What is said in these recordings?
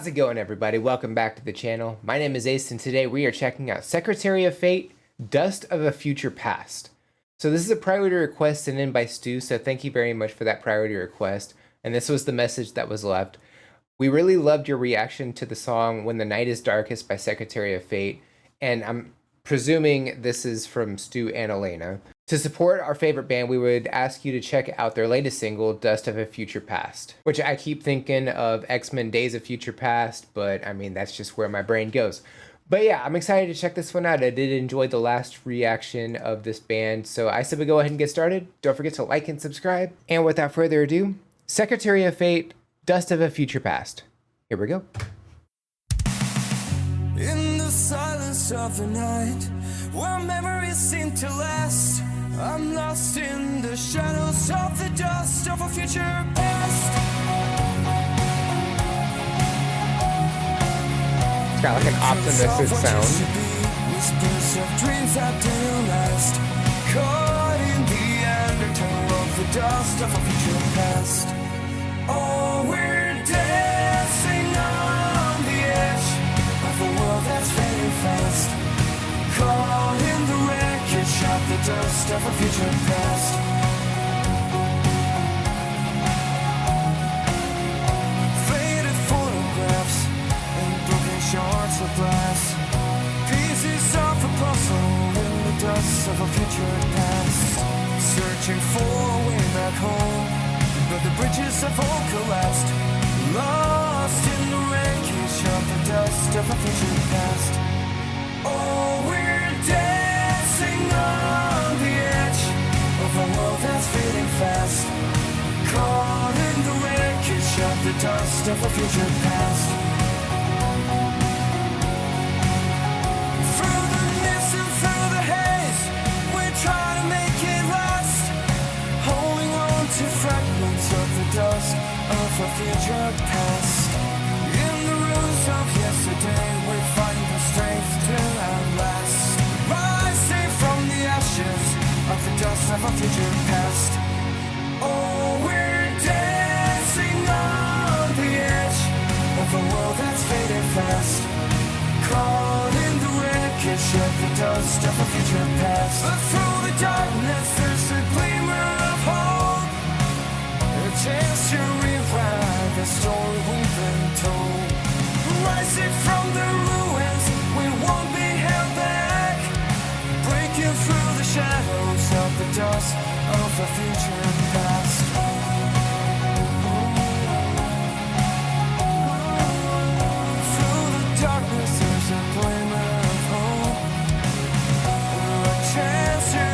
How's it going, everybody? Welcome back to the channel. My name is Ace, and today we are checking out Secretary of Fate, Dust of a Future Past. So this is a priority request sent in by Stu, so thank you very much for that priority request. And this was the message that was left. We really loved your reaction to the song When the Night is Darkest by Secretary of Fate, and I'm presuming this is from Stu and Elena. To support our favorite band, we would ask you to check out their latest single, Dust of a Future Past, which I keep thinking of X-Men Days of Future Past, but I mean, that's just where my brain goes. But yeah, I'm excited to check this one out. I did enjoy the last reaction of this band, so I said we go ahead and get started. Don't forget to like and subscribe. And without further ado, Secretary of Fate, Dust of a Future Past. Here we go. In the silence of the night, where memories seem to last, I'm lost in the shadows of the dust of a future past. It's got like an optimistic sound. Whispers of dreams that didn't last, caught in the undertow of the dust of a future past. Oh, we're dancing on the edge of a world that's fading fast, caught in the wreckage of the dust of a future past. Faded photographs and broken shards of glass, pieces of a puzzle in the dust of a future past. Searching for a way back home, but the bridges have all collapsed, lost in the wreckage of the dust of a future past. Oh, we're dancing on the edge of a world that's fading fast, caught in the wreckage of the dust of a future past. Through the mist and through the haze, we're trying to make it last, holding on to fragments of the dust of a future past. In the ruins of yesterday, we find the strength to outlast, rising from the ashes of the dust of a future past. Oh, we're dancing on the edge of a world that's fading fast, caught in the wreckage of the dust of a future past. But through the darkness there's a glimmer of hope, a chance to rewrite the story we've been told. Rising from the ruins, we won't be held back, breaking through the shadows of the dust of a future past. Through the darkness there's a glimmer of hope, a chance to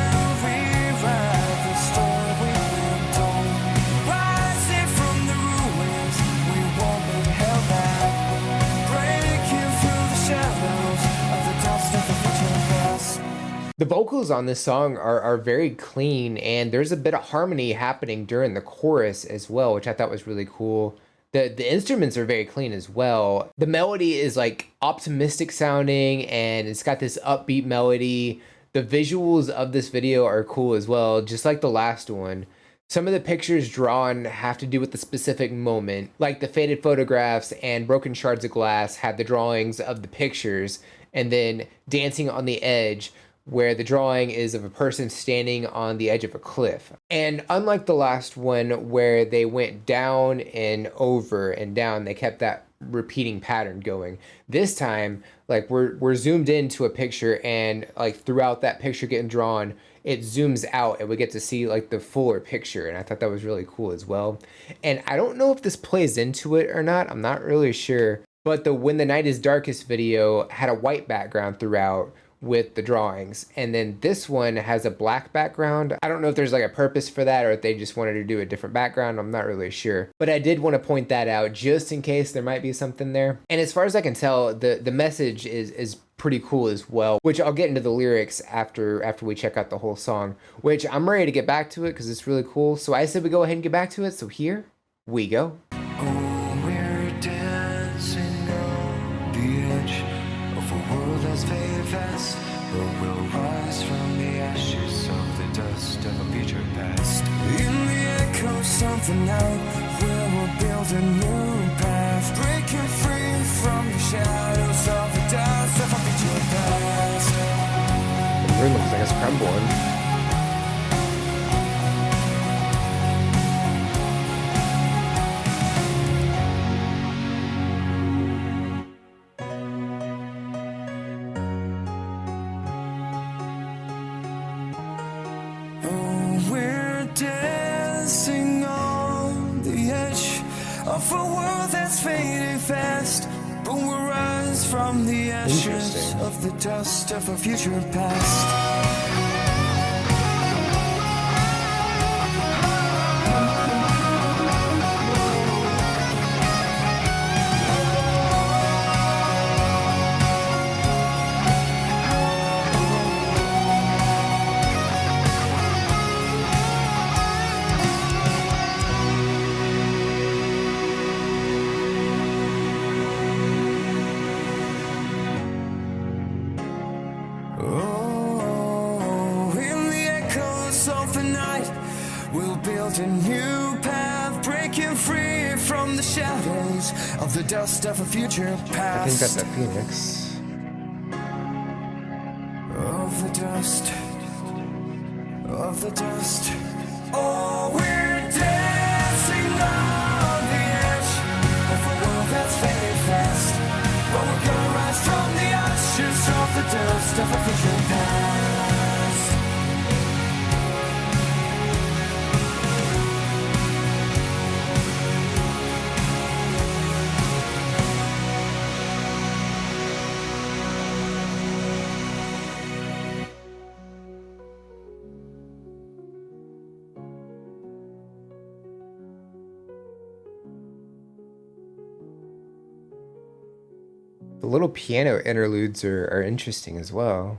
rewrite the story we've been told. Rising from the ruins, we won't be held back, breaking through the shadows of the dust of the future past. The vocals on this song are very clean, and there's a bit of harmony happening during the chorus as well, which I thought was really cool. The instruments are very clean as well. The melody is like optimistic sounding, and it's got this upbeat melody. The visuals of this video are cool as well, just like the last one. Some of the pictures drawn have to do with the specific moment, like the faded photographs and broken shards of glass had the drawings of the pictures, and then Dancing on the Edge, where the drawing is of a person standing on the edge of a cliff. And unlike the last one where they went down and over and down, they kept that repeating pattern going. This time, like we're zoomed into a picture, and like throughout that picture getting drawn, it zooms out and we get to see like the fuller picture, and I thought that was really cool as well. And I don't know if this plays into it or not, I'm not really sure, but the When the Night is Darkest video had a white background throughout with the drawings, and then this one has a black background. I don't know if there's like a purpose for that or if they just wanted to do a different background, I'm not really sure, but I did want to point that out just in case there might be something there. And as far as I can tell, the message is pretty cool as well, which I'll get into the lyrics after we check out the whole song, which I'm ready to get back to it because it's really cool. So I said we go ahead and get back to it, so here we go. Oh, we're dancing on the edge of a world that's faded fast, but we'll rise from the ashes of the dust of a future past. In the echoes of the night, we will build a new path, breaking free crumbling. We're dancing on the edge of a world that's fading fast, but we'll rise from the ashes Interesting. of the dust of a future past. Oh, in the echoes of the night, we'll build a new path, breaking free from the shadows of the dust of a future I think past. that's a phoenix. Of the dust, of the dust. Oh, we're dancing on the edge of a world that's fading fast, but we're gonna rise from the ashes of the dust of a future past. The little piano interludes are interesting as well.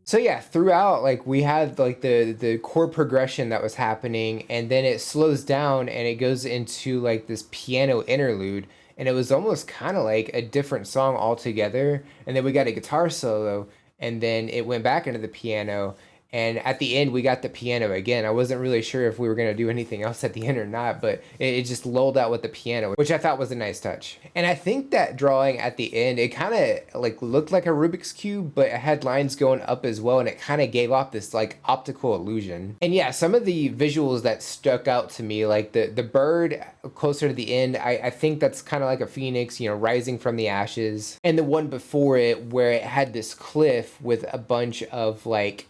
So yeah, throughout, like, we had like the chord progression that was happening, and then it slows down and it goes into like this piano interlude, and it was almost kind of like a different song altogether. And then we got a guitar solo, and then it went back into the piano. And at the end, we got the piano again. I wasn't really sure if we were going to do anything else at the end or not, but it just lulled out with the piano, which I thought was a nice touch. And I think that drawing at the end, it kind of like looked like a Rubik's Cube, but it had lines going up as well, and it kind of gave off this like optical illusion. And yeah, some of the visuals that stuck out to me, like the bird closer to the end, I think that's kind of like a phoenix, you know, rising from the ashes. And the one before it, where it had this cliff with a bunch of like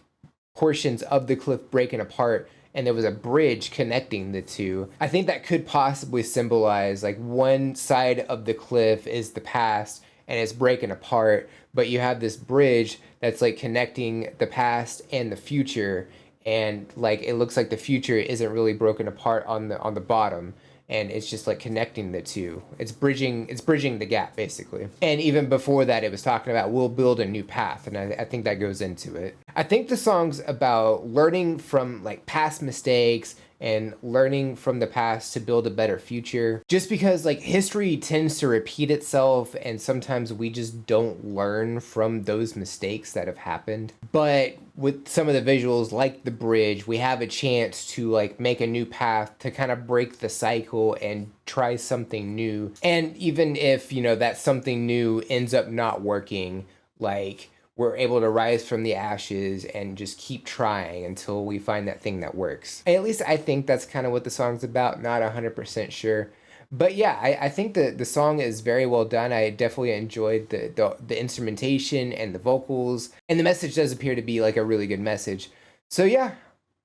portions of the cliff breaking apart, and there was a bridge connecting the two. I think that could possibly symbolize like one side of the cliff is the past and it's breaking apart, but you have this bridge that's like connecting the past and the future, and like it looks like the future isn't really broken apart on the bottom, and it's just like connecting the two. It's bridging the gap basically. And even before that, it was talking about we'll build a new path, and I think that goes into it. I think the song's about learning from like past mistakes and learning from the past to build a better future. Just because like history tends to repeat itself, and sometimes we just don't learn from those mistakes that have happened. But with some of the visuals like the bridge, we have a chance to like make a new path to kind of break the cycle and try something new. And even if, you know, that something new ends up not working, like we're able to rise from the ashes and just keep trying until we find that thing that works. At least I think that's kind of what the song's about. Not 100% sure. But yeah, I think the song is very well done. I definitely enjoyed the instrumentation and the vocals. And the message does appear to be like a really good message. So yeah,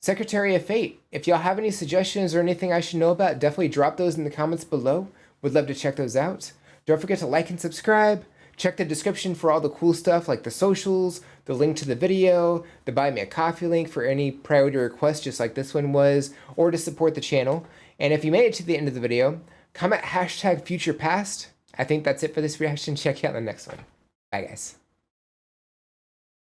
Secretary of Fate. If y'all have any suggestions or anything I should know about, definitely drop those in the comments below. Would love to check those out. Don't forget to like and subscribe. Check the description for all the cool stuff like the socials, the link to the video, the buy me a coffee link for any priority requests just like this one was, or to support the channel. And if you made it to the end of the video, comment #FuturePast. I think that's it for this reaction. Check you out in the next one. Bye guys.